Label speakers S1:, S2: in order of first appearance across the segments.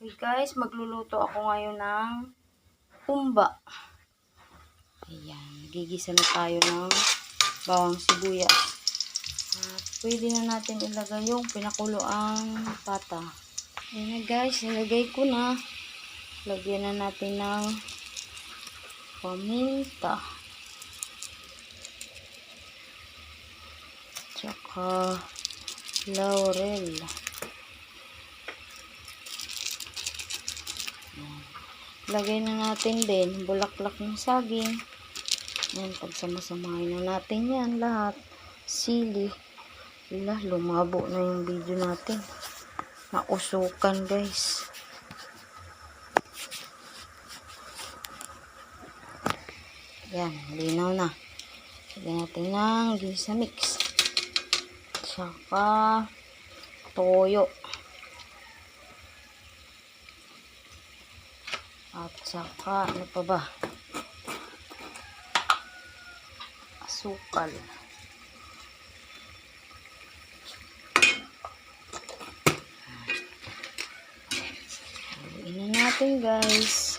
S1: Okay guys, magluluto ako ngayon ng umba. Ayan, gigisa na tayo ng bawang sibuyas. At pwede na natin ilagay yung pinakuloang pata. Ayan na guys, nilagay ko na. Lagyan na natin ng paminta. Tsaka laurel. Lagay na natin din bulaklak ng saging. Yan, pagsama-samahin na natin yan lahat. Sili. Lumabo na yung video natin. Nausukan guys. Yan, linaw na. Lagyan natin ng gisa mix. Tsaka toyo. At saka, ano pa ba? Asukal. Haluin na natin guys.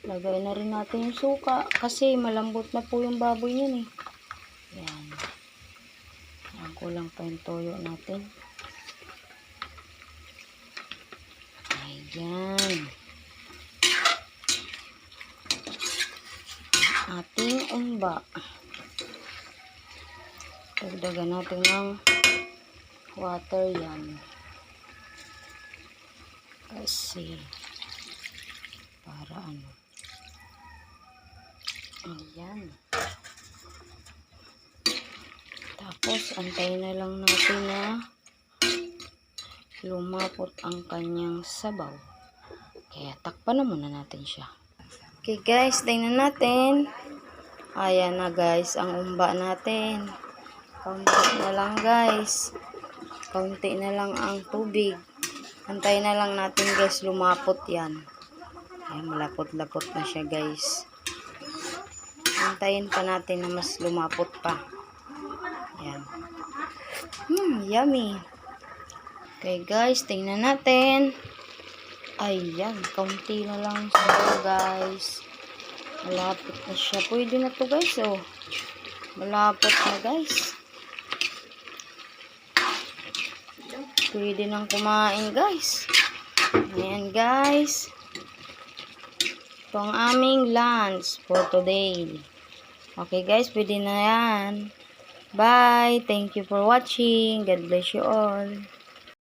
S1: Lagay na rin natin yung suka kasi malambot na po yung baboy niyan eh. Yan. Kulang pa yung toyo natin. Ayan. Ating umba. Dagdagan natin ng water yan. Kasi para ano. Ayan. Tapos, antayin na lang natin na lumapot ang kanyang sabaw. Kaya, takpan na muna natin siya. Okay guys, tingnan natin. Ayan na guys, ang umba natin. Kaunti na lang guys. Kaunti na lang ang tubig. Antayin na lang natin guys, lumapot yan. Ayan, malapot-lapot na siya guys. Antayin pa natin na mas lumapot pa. Ayan. Yummy. Okay guys, tingnan natin. Ayan, kaunti na lang sabaw guys. Malapot na siya. Pwede na to guys, oh. Malapot na guys. Pwede nang kumain guys. Ayan guys. Ito ang aming lunch for today. Okay guys, pwede na yan. Bye. Thank you for watching. God bless you all.